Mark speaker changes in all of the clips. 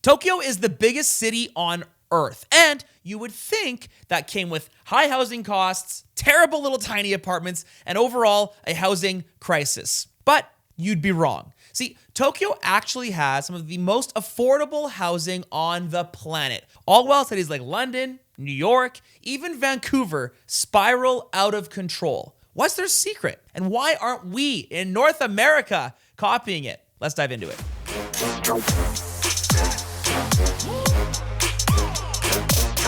Speaker 1: Tokyo is the biggest city on Earth, and you would think that came with high housing costs, terrible little tiny apartments, and overall a housing crisis. But you'd be wrong. See, Tokyo actually has some of the most affordable housing on the planet, all while cities like London, New York, even Vancouver spiral out of control. What's their secret? And why aren't we in North America copying it? Let's dive into it.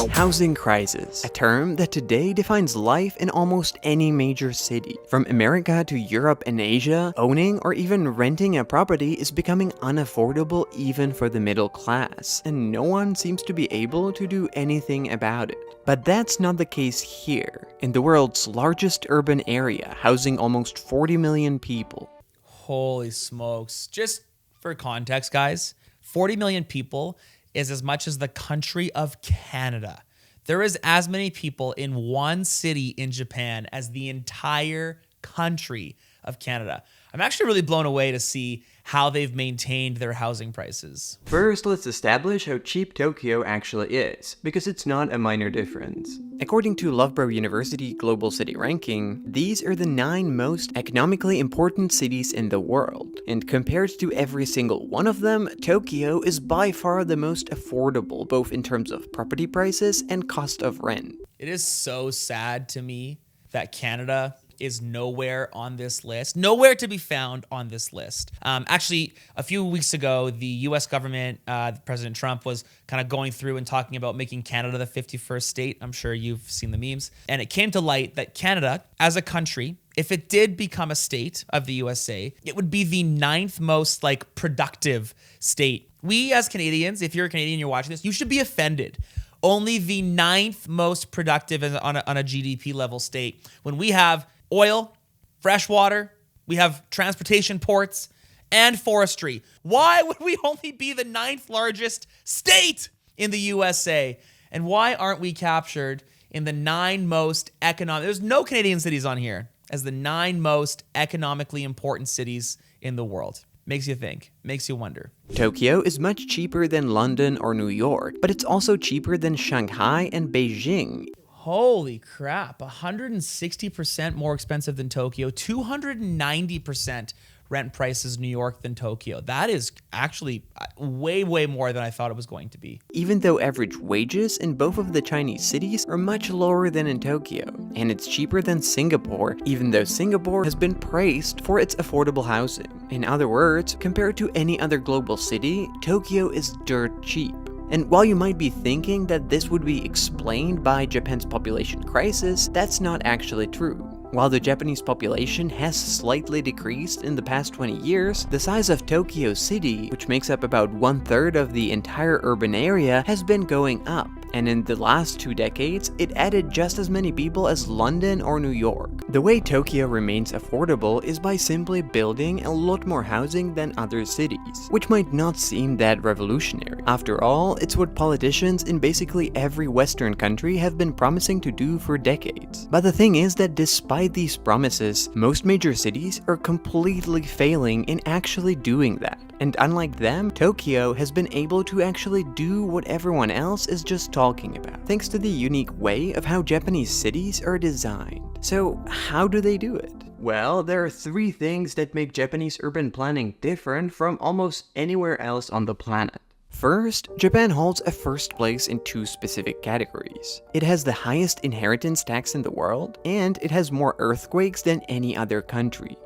Speaker 2: Housing crisis, a term that today defines life in almost any major city. From America to Europe and Asia, owning or even renting a property is becoming unaffordable even for the middle class, and no one seems to be able to do anything about it. But that's not the case here, in the world's largest urban area, housing almost 40 million people.
Speaker 1: Holy smokes. Just for context, guys, 40 million people is as much as the country of Canada. There is as many people in one city in Japan as the entire country of Canada. I'm actually really blown away to see how they've maintained their housing prices.
Speaker 2: First, let's establish how cheap Tokyo actually is, because it's not a minor difference. According to Loughborough University Global City Ranking, these are the 9 most economically important cities in the world, and compared to every single one of them, Tokyo is by far the most affordable, both in terms of property prices and cost of rent.
Speaker 1: It is so sad to me that Canada is nowhere on this list, nowhere to be found on this list. Actually, a few weeks ago, the US government, President Trump was kind of going through and talking about making Canada the 51st state. I'm sure you've seen the memes. And it came to light that Canada, as a country, if it did become a state of the USA, it would be the 9th most productive state. We as Canadians, if you're a Canadian, you're watching this, you should be offended. Only the 9th most productive on a GDP level state, when we have oil, fresh water, we have transportation ports, and forestry. Why would we only be the 9th largest state in the USA? And why aren't we captured in the 9 most economic... There's no Canadian cities on here as the 9 most economically important cities in the world. Makes you think, makes you wonder.
Speaker 2: Tokyo is much cheaper than London or New York, but it's also cheaper than Shanghai and Beijing.
Speaker 1: Holy crap, 160% more expensive than Tokyo, 290% rent prices New York than Tokyo. That is actually way, way more than I thought it was going to be.
Speaker 2: Even though average wages in both of the Chinese cities are much lower than in Tokyo. And it's cheaper than Singapore, even though Singapore has been praised for its affordable housing. In other words, compared to any other global city, Tokyo is dirt cheap. And while you might be thinking that this would be explained by Japan's population crisis, that's not actually true. While the Japanese population has slightly decreased in the past 20 years, the size of Tokyo City, which makes up about 1/3 of the entire urban area, has been going up. And in the last 2 decades, it added just as many people as London or New York. The way Tokyo remains affordable is by simply building a lot more housing than other cities, which might not seem that revolutionary. After all, it's what politicians in basically every Western country have been promising to do for decades. But the thing is that despite these promises, most major cities are completely failing in actually doing that. And unlike them, Tokyo has been able to actually do what everyone else is just talking about, thanks to the unique way of how Japanese cities are designed. So how do they do it? Well, there are 3 things that make Japanese urban planning different from almost anywhere else on the planet. First, Japan holds a first place in 2 specific categories. It has the highest inheritance tax in the world, and it has more earthquakes than any other country.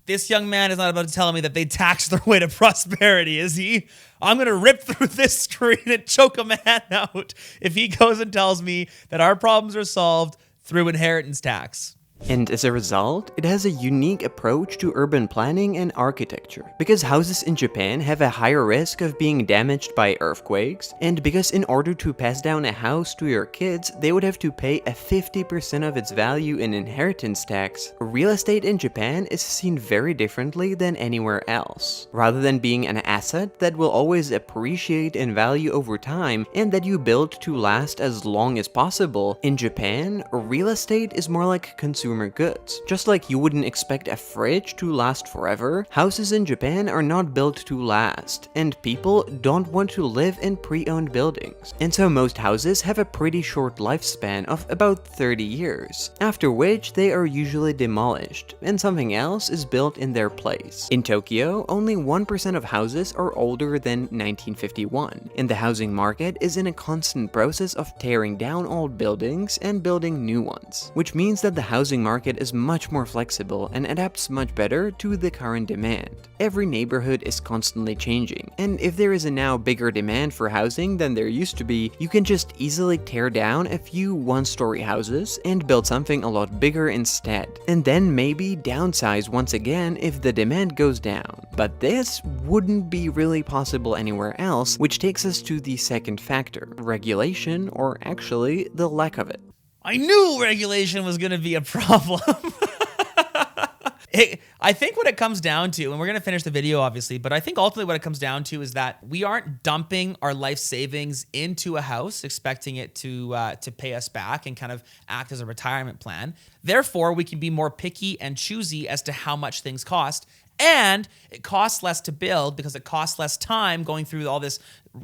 Speaker 1: This young man is not about to tell me that they tax their way to prosperity, is he? I'm going to rip through this screen and choke a man out if he goes and tells me that our problems are solved through inheritance tax.
Speaker 2: And as a result, it has a unique approach to urban planning and architecture, because houses in Japan have a higher risk of being damaged by earthquakes, and because in order to pass down a house to your kids, they would have to pay a 50% of its value in inheritance tax. Real estate in Japan is seen very differently than anywhere else. Rather than being an asset that will always appreciate in value over time and that you build to last as long as possible, in Japan, real estate is more like consumer consumer goods. Just like you wouldn't expect a fridge to last forever, houses in Japan are not built to last, and people don't want to live in pre-owned buildings. And so most houses have a pretty short lifespan of about 30 years, after which they are usually demolished, and something else is built in their place. In Tokyo, only 1% of houses are older than 1951, and the housing market is in a constant process of tearing down old buildings and building new ones, which means that the housing market is much more flexible and adapts much better to the current demand. Every neighborhood is constantly changing, and if there is a now bigger demand for housing than there used to be, you can just easily tear down a few one-story houses and build something a lot bigger instead, and then maybe downsize once again if the demand goes down. But this wouldn't be really possible anywhere else, which takes us to the second factor, regulation, or actually the lack of it.
Speaker 1: I knew regulation was going to be a problem. I think what it comes down to, and we're going to finish the video obviously, but I think ultimately what it comes down to is that we aren't dumping our life savings into a house expecting it to pay us back and kind of act as a retirement plan. Therefore, we can be more picky and choosy as to how much things cost, and it costs less to build because it costs less time going through all this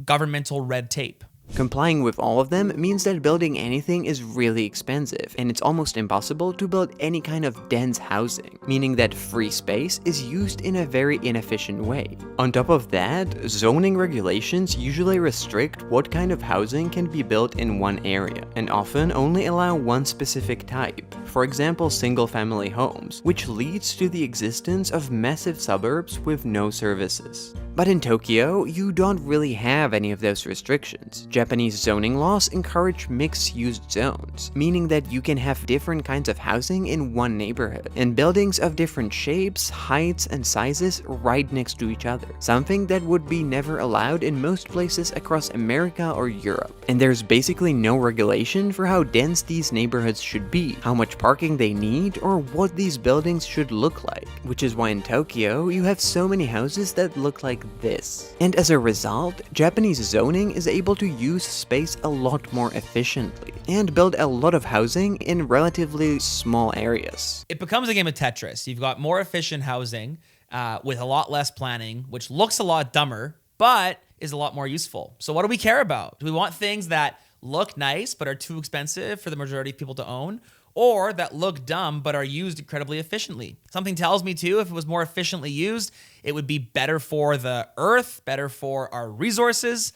Speaker 1: governmental red tape.
Speaker 2: Complying with all of them means that building anything is really expensive, and it's almost impossible to build any kind of dense housing, meaning that free space is used in a very inefficient way. On top of that, zoning regulations usually restrict what kind of housing can be built in one area, and often only allow one specific type, for example single-family homes, which leads to the existence of massive suburbs with no services. But in Tokyo, you don't really have any of those restrictions. Japanese zoning laws encourage mixed-use zones, meaning that you can have different kinds of housing in one neighborhood, and buildings of different shapes, heights, and sizes right next to each other, something that would be never allowed in most places across America or Europe. And there's basically no regulation for how dense these neighborhoods should be, how much parking they need, or what these buildings should look like, which is why in Tokyo, you have so many houses that look like this. And as a result, Japanese zoning is able to use space a lot more efficiently and build a lot of housing in relatively small areas.
Speaker 1: It becomes a game of Tetris. You've got more efficient housing with a lot less planning, which looks a lot dumber, but is a lot more useful. So what do we care about? Do we want things that look nice but are too expensive for the majority of people to own? Or that look dumb but are used incredibly efficiently? Something tells me too, if it was more efficiently used, it would be better for the earth, better for our resources.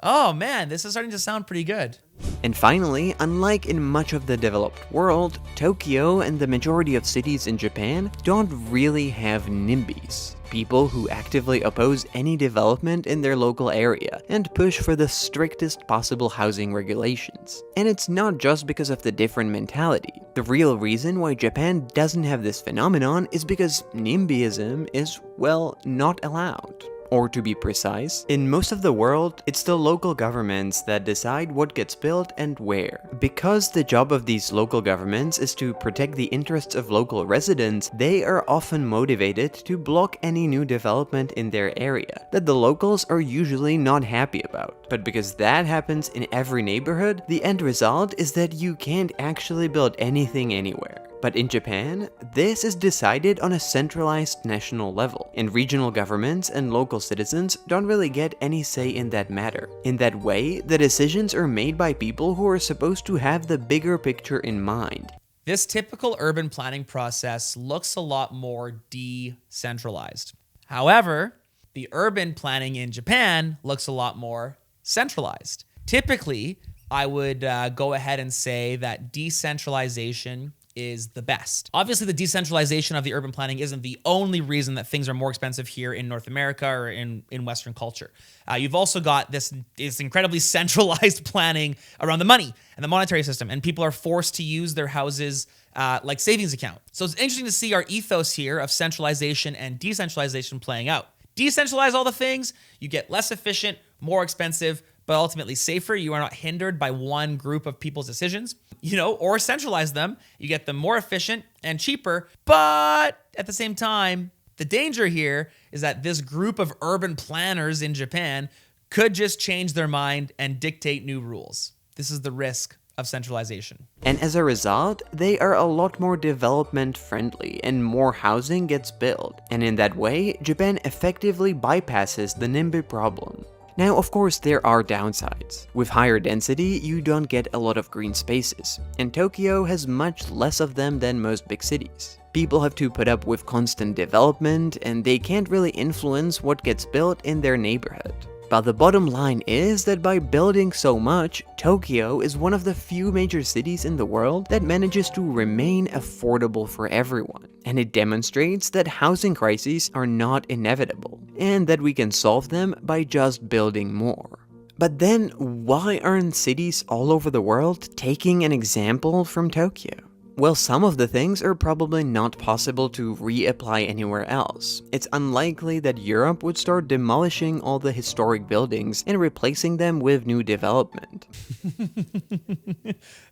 Speaker 1: Oh man, this is starting to sound pretty good.
Speaker 2: And finally, unlike in much of the developed world, Tokyo and the majority of cities in Japan don't really have NIMBYs, people who actively oppose any development in their local area and push for the strictest possible housing regulations. And it's not just because of the different mentality. The real reason why Japan doesn't have this phenomenon is because NIMBYism is, well, not allowed. Or to be precise, in most of the world, it's the local governments that decide what gets built and where. Because the job of these local governments is to protect the interests of local residents, they are often motivated to block any new development in their area that the locals are usually not happy about. But because that happens in every neighborhood, the end result is that you can't actually build anything anywhere. But in Japan, this is decided on a centralized national level, and regional governments and local citizens don't really get any say in that matter. In that way, the decisions are made by people who are supposed to have the bigger picture in mind.
Speaker 1: This typical urban planning process looks a lot more decentralized. However, the urban planning in Japan looks a lot more centralized. Typically, I would go ahead and say that decentralization is the best. Obviously, the decentralization of the urban planning isn't the only reason that things are more expensive here in North America or in Western culture. You've also got this incredibly centralized planning around the money and the monetary system, and people are forced to use their houses like savings account. So it's interesting to see our ethos here of centralization and decentralization playing out. Decentralize all the things, you get less efficient, more expensive, but ultimately safer. You are not hindered by one group of people's decisions, or centralize them. You get them more efficient and cheaper, but at the same time, the danger here is that this group of urban planners in Japan could just change their mind and dictate new rules. This is the risk of centralization.
Speaker 2: And as a result, they are a lot more development friendly and more housing gets built. And in that way, Japan effectively bypasses the NIMBY problem. Now, of course, there are downsides. With higher density, you don't get a lot of green spaces, and Tokyo has much less of them than most big cities. People have to put up with constant development, and they can't really influence what gets built in their neighborhood. But the bottom line is that by building so much, Tokyo is one of the few major cities in the world that manages to remain affordable for everyone. And it demonstrates that housing crises are not inevitable, and that we can solve them by just building more. But then, why aren't cities all over the world taking an example from Tokyo? Well, some of the things are probably not possible to reapply anywhere else. It's unlikely that Europe would start demolishing all the historic buildings and replacing them with new development.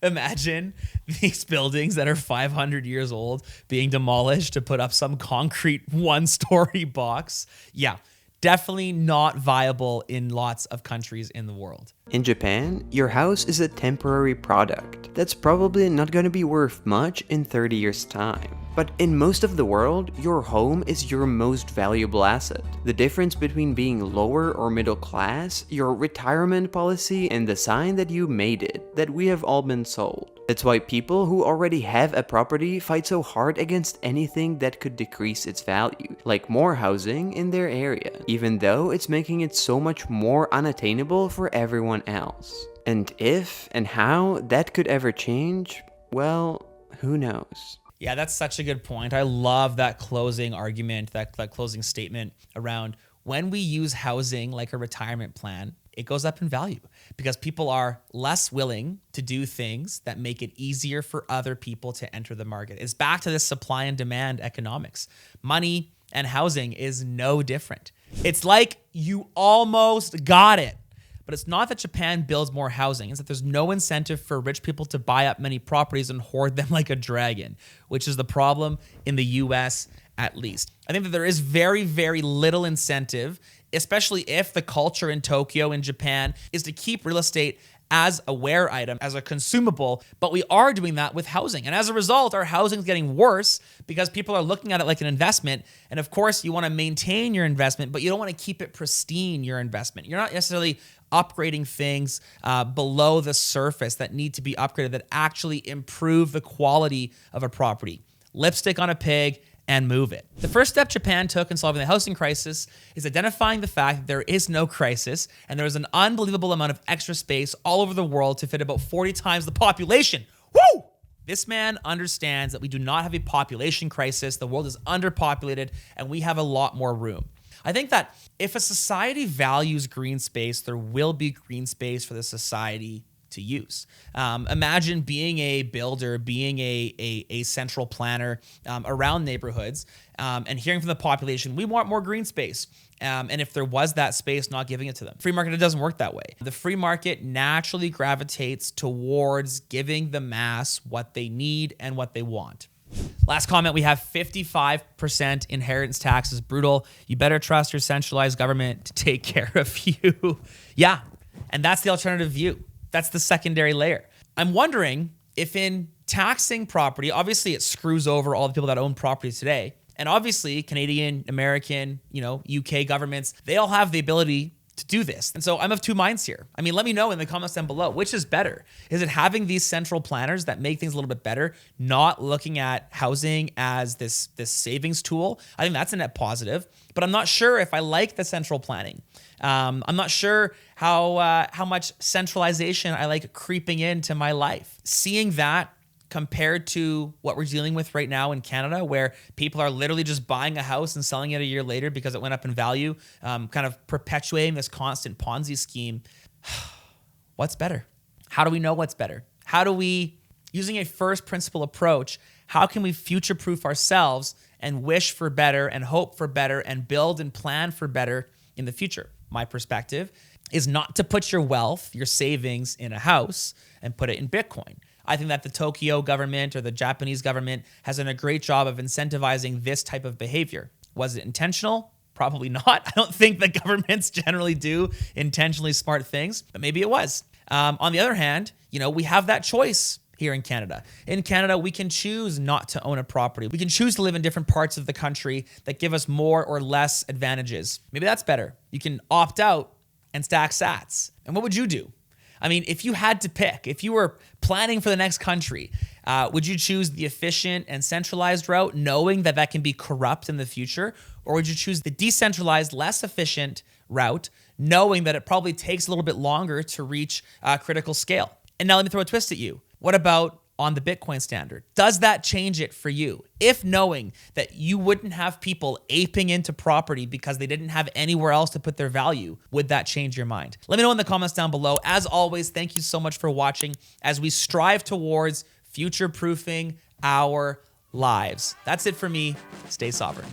Speaker 1: Imagine these buildings that are 500 years old being demolished to put up some concrete one-story box. Yeah, definitely not viable in lots of countries in the world.
Speaker 2: In Japan, your house is a temporary product that's probably not going to be worth much in 30 years' time. But in most of the world, your home is your most valuable asset. The difference between being lower or middle class, your retirement policy, and the sign that you made it, that we have all been sold. That's why people who already have a property fight so hard against anything that could decrease its value, like more housing in their area, even though it's making it so much more unattainable for everyone else. And if and how that could ever change, well, who knows?
Speaker 1: Yeah, that's such a good point. I love that closing argument, that closing statement around when we use housing like a retirement plan, it goes up in value because people are less willing to do things that make it easier for other people to enter the market. It's back to this supply and demand economics. Money and housing is no different. It's like you almost got it. But it's not that Japan builds more housing. It's that there's no incentive for rich people to buy up many properties and hoard them like a dragon, which is the problem in the US at least. I think that there is very, very little incentive, especially if the culture in Tokyo and Japan is to keep real estate as a wear item, as a consumable, but we are doing that with housing. And as a result, our housing is getting worse because people are looking at it like an investment. And of course, you want to maintain your investment, but you don't want to keep it pristine, your investment. You're not necessarily upgrading things below the surface that need to be upgraded that actually improve the quality of a property. Lipstick on a pig and move it. The first step Japan took in solving the housing crisis is identifying the fact that there is no crisis and there is an unbelievable amount of extra space all over the world to fit about 40 times the population. Woo! This man understands that we do not have a population crisis, the world is underpopulated, and we have a lot more room. I think that if a society values green space, there will be green space for the society to use. Imagine being a builder, being a central planner around neighborhoods and hearing from the population, we want more green space. And if there was that space, not giving it to them. Free market, it doesn't work that way. The free market naturally gravitates towards giving the mass what they need and what they want. Last comment, we have 55% inheritance tax is brutal. You better trust your centralized government to take care of you. Yeah, and that's the alternative view. That's the secondary layer. I'm wondering if in taxing property, obviously it screws over all the people that own property today. And obviously Canadian, American, UK governments, they all have the ability to do this. And so I'm of two minds here. I mean, let me know in the comments down below, which is better? Is it having these central planners that make things a little bit better, not looking at housing as this savings tool? I think that's a net positive, but I'm not sure if I like the central planning. I'm not sure how much centralization I like creeping into my life. Seeing that compared to what we're dealing with right now in Canada, where people are literally just buying a house and selling it a year later because it went up in value, kind of perpetuating this constant Ponzi scheme. What's better? How do we know what's better? How do we, using a first principle approach, how can we future-proof ourselves and wish for better and hope for better and build and plan for better in the future? My perspective is not to put your wealth, your savings in a house and put it in Bitcoin. I think that the Tokyo government or the Japanese government has done a great job of incentivizing this type of behavior. Was it intentional? Probably not. I don't think that governments generally do intentionally smart things, but maybe it was. On the other hand, we have that choice here in Canada. In Canada, we can choose not to own a property. We can choose to live in different parts of the country that give us more or less advantages. Maybe that's better. You can opt out and stack sats. And what would you do? I mean, if you had to pick, if you were planning for the next country, would you choose the efficient and centralized route, knowing that that can be corrupt in the future? Or would you choose the decentralized, less efficient route, knowing that it probably takes a little bit longer to reach critical scale? And now let me throw a twist at you. What about on the Bitcoin standard? Does that change it for you? If knowing that you wouldn't have people aping into property because they didn't have anywhere else to put their value, would that change your mind? Let me know in the comments down below. As always, thank you so much for watching as we strive towards future-proofing our lives. That's it for me. Stay sovereign.